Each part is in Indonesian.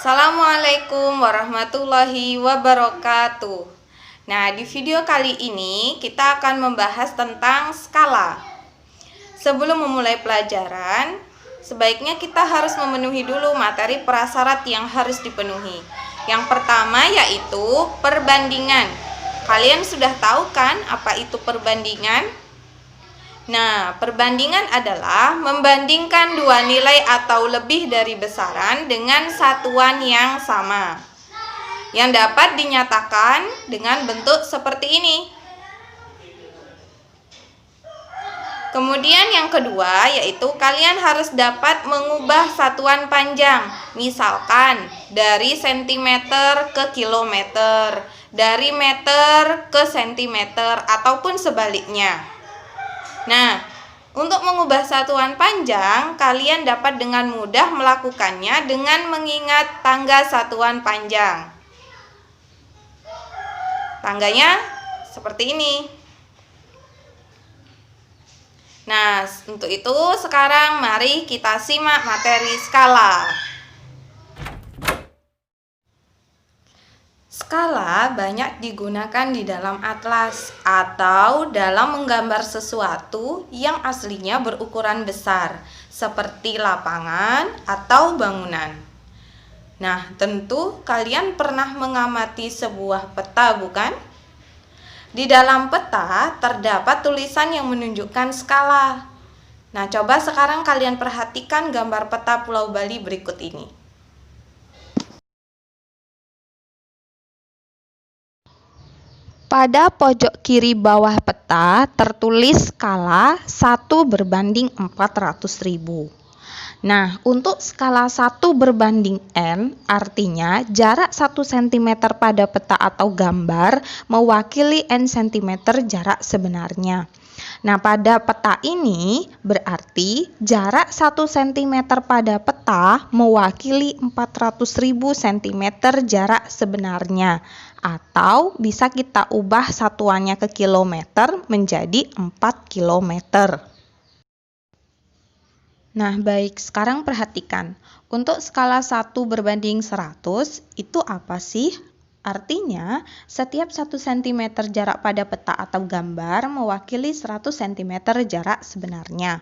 Assalamualaikum warahmatullahi wabarakatuh. Nah, di video kali ini kita akan membahas tentang skala. Sebelum memulai pelajaran, sebaiknya kita harus memenuhi dulu materi prasyarat yang harus dipenuhi. Yang pertama yaitu perbandingan. Kalian sudah tahu kan apa itu perbandingan? Nah, perbandingan adalah membandingkan dua nilai atau lebih dari besaran dengan satuan yang sama, yang dapat dinyatakan dengan bentuk seperti ini. Kemudian yang kedua yaitu kalian harus dapat mengubah satuan panjang, misalkan dari sentimeter ke kilometer, dari meter ke sentimeter, ataupun sebaliknya. Nah, untuk mengubah satuan panjang, kalian dapat dengan mudah melakukannya dengan mengingat tangga satuan panjang. Tangganya seperti ini. Nah, untuk itu sekarang mari kita simak materi skala. Skala banyak digunakan di dalam atlas atau dalam menggambar sesuatu yang aslinya berukuran besar, seperti lapangan atau bangunan. Nah, tentu kalian pernah mengamati sebuah peta, bukan? Di dalam peta terdapat tulisan yang menunjukkan skala. Nah, coba sekarang kalian perhatikan gambar peta Pulau Bali berikut ini. Pada pojok kiri bawah peta tertulis skala 1/400.000. Nah, untuk skala 1/n artinya jarak 1 cm pada peta atau gambar mewakili n cm jarak sebenarnya. Nah, pada peta ini berarti jarak 1 cm pada peta mewakili 400.000 cm jarak sebenarnya. Atau bisa kita ubah satuannya ke kilometer menjadi 4 kilometer. Nah, baik, sekarang perhatikan. Untuk skala 1/100 itu apa sih? Artinya, setiap 1 cm jarak pada peta atau gambar mewakili 100 cm jarak sebenarnya.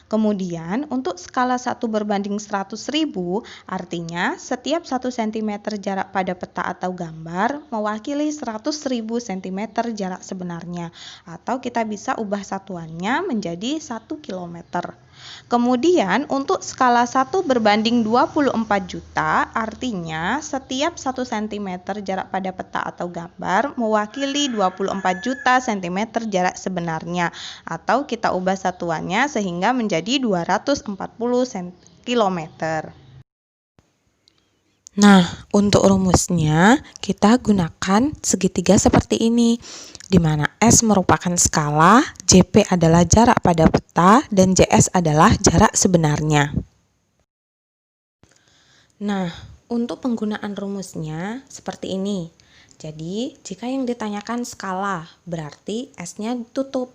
Kemudian, untuk skala 1/100.000, artinya setiap 1 cm jarak pada peta atau gambar mewakili 100.000 cm jarak sebenarnya. Atau kita bisa ubah satuannya menjadi 1 km. Kemudian, untuk skala 1/24 juta, artinya setiap 1 cm jarak pada peta atau gambar mewakili 24 juta cm jarak sebenarnya. Atau kita ubah satuannya sehingga menjadi 240 km. Nah, untuk rumusnya kita gunakan segitiga seperti ini, di mana S merupakan skala, JP adalah jarak pada peta, dan JS adalah jarak sebenarnya. Nah, untuk penggunaan rumusnya seperti ini. Jadi, jika yang ditanyakan skala, berarti S-nya ditutup.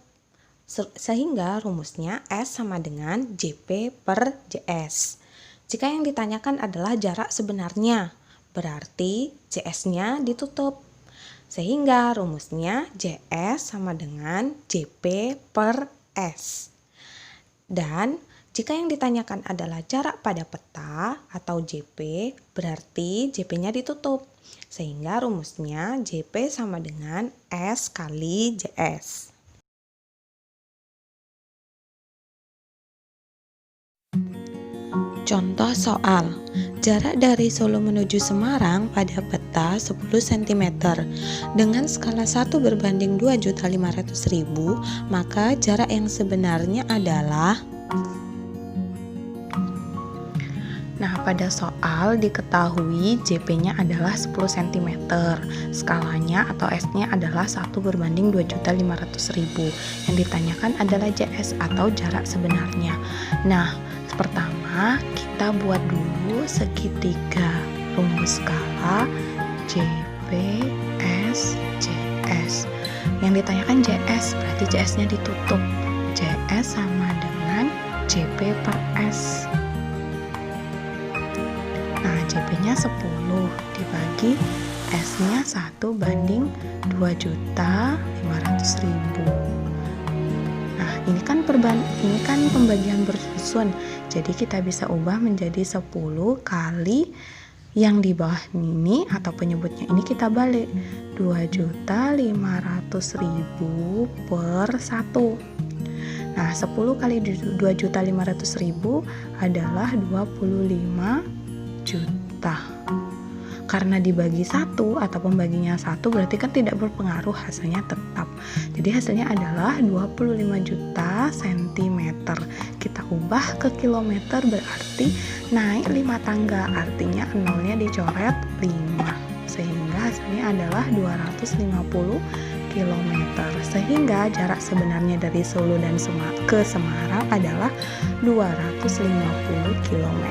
Sehingga rumusnya S sama dengan JP per JS. Jika yang ditanyakan adalah jarak sebenarnya, berarti JS-nya ditutup. Sehingga rumusnya JS sama dengan JP per S. Dan jika yang ditanyakan adalah jarak pada peta atau JP, berarti JP-nya ditutup. Sehingga rumusnya JP sama dengan S kali JS. Contoh soal, jarak dari Solo menuju Semarang pada peta 10 cm dengan skala 1/2.500.000, maka jarak yang sebenarnya adalah. Nah, pada soal diketahui JP-nya adalah 10 cm, skalanya atau S-nya adalah 1/2.500.000. Yang ditanyakan adalah JS atau jarak sebenarnya. Nah, pertama kita buat dulu segitiga rumus skala JP S JS. Yang ditanyakan JS, berarti JS-nya ditutup. JS sama dengan JP per S. Nah, JP-nya J-nya 10 dibagi S-nya 1/2.500.000. Nah, ini kan pembagian bersusun. Jadi kita bisa ubah menjadi 10 kali yang di bawah ini atau penyebutnya ini kita balik 2.500.000 per 1. Nah, 10 kali 2.500.000 adalah 25 juta. Karena dibagi 1 atau pembaginya 1 berarti kan tidak berpengaruh, hasilnya tetap. Jadi hasilnya adalah 25 juta sentimeter. Kita ubah ke kilometer berarti naik 5 tangga, artinya nolnya dicoret 5. Sehingga hasilnya adalah 250 km. Sehingga jarak sebenarnya dari Solo dan ke Semarang adalah 250 km.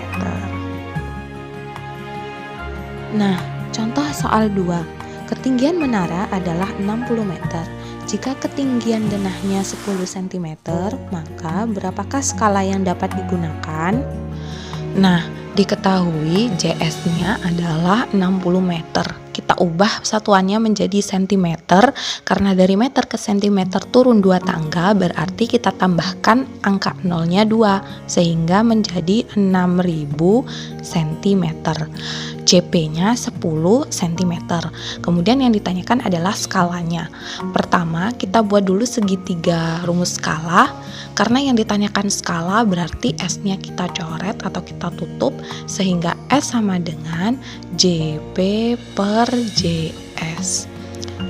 Nah, contoh soal 2. Ketinggian menara adalah 60 meter. Jika ketinggian denahnya 10 cm, maka berapakah skala yang dapat digunakan? Nah, diketahui JS-nya adalah 60 meter. Kita ubah satuannya menjadi cm, karena dari meter ke cm turun 2 tangga, berarti kita tambahkan angka nolnya 2, sehingga menjadi 6.000 cm. JP-nya 10 cm. Kemudian yang ditanyakan adalah skalanya. Pertama, kita buat dulu segitiga rumus skala. Karena yang ditanyakan skala berarti S-nya kita coret atau kita tutup, sehingga S sama dengan JP per JS.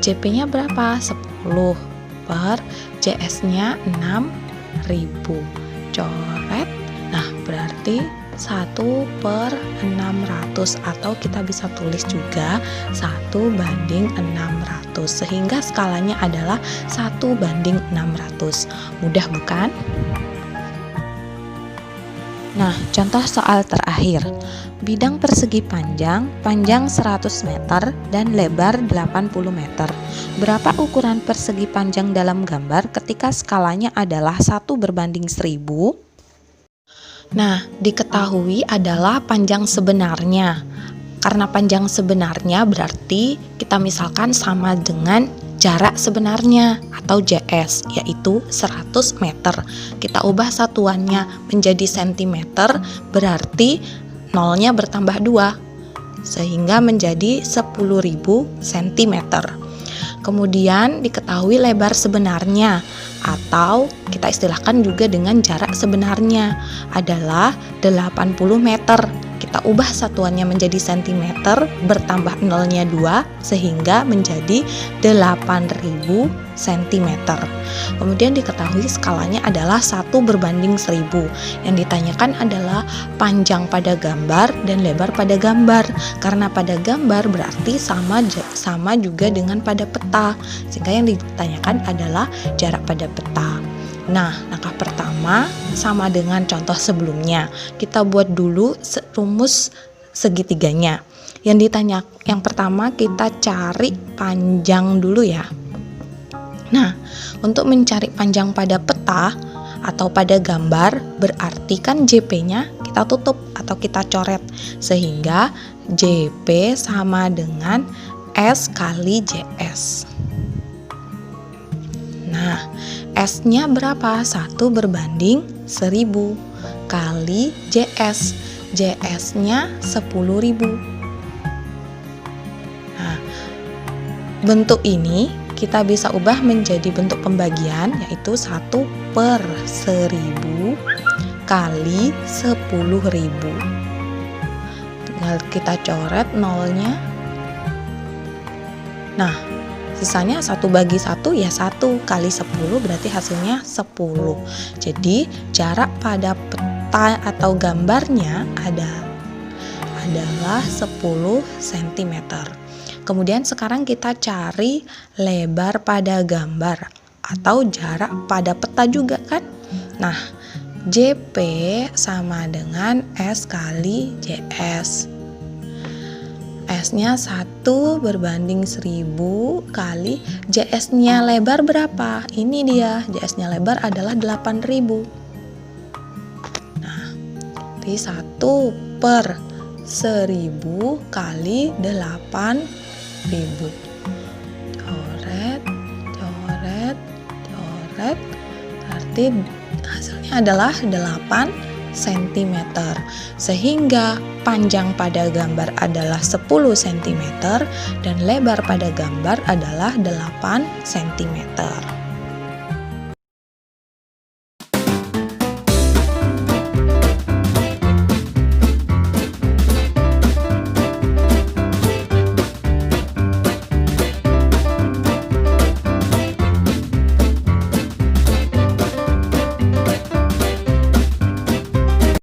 JP-nya berapa? 10 per JS-nya 6.000. Coret. Nah, berarti 1 per 600, atau kita bisa tulis juga 1/600, sehingga skalanya adalah 1/600. Mudah bukan? Nah, contoh soal terakhir. Bidang persegi panjang 100 meter dan lebar 80 meter. Berapa ukuran persegi panjang dalam gambar ketika skalanya adalah 1/1000? Nah, diketahui adalah panjang sebenarnya. Karena panjang sebenarnya berarti kita misalkan sama dengan jarak sebenarnya atau JS, yaitu 100 meter. Kita ubah satuannya menjadi cm, berarti nolnya bertambah 2, sehingga menjadi 10.000 cm. Kemudian diketahui lebar sebenarnya, atau kita istilahkan juga dengan jarak sebenarnya, adalah 80 meter. Kita ubah satuannya menjadi cm, bertambah nolnya 2, sehingga menjadi 8.000 cm. Kemudian diketahui skalanya adalah 1/1000. Yang ditanyakan adalah panjang pada gambar dan lebar pada gambar. Karena pada gambar berarti sama juga dengan pada peta, sehingga yang ditanyakan adalah jarak pada peta. Nah, langkah pertama sama dengan contoh sebelumnya. Kita buat dulu rumus segitiganya. Yang pertama kita cari panjang dulu ya. Nah, untuk mencari panjang pada peta atau pada gambar, berarti kan JP-nya kita tutup atau kita coret, sehingga JP sama dengan S kali JS. Nah, S-nya berapa? 1/1000 kali JS. JS-nya 10.000. Nah, bentuk ini kita bisa ubah menjadi bentuk pembagian, yaitu 1/1000 kali 10.000. Tinggal kita coret nolnya. Nah, sisanya 1/1 ya 1 kali 10, berarti hasilnya 10. Jadi jarak pada peta atau gambarnya adalah 10 cm. Kemudian sekarang kita cari lebar pada gambar atau jarak pada peta juga kan. Nah, JP sama dengan S kali JS. S-nya 1/1000 kali JS-nya lebar berapa? Ini dia, JS-nya lebar adalah 8.000. Nah, jadi 1/1000 1000 kali 8000. Coret, coret, coret. Berarti hasilnya adalah 8 cm. Sehingga panjang pada gambar adalah 10 cm dan lebar pada gambar adalah 8 cm.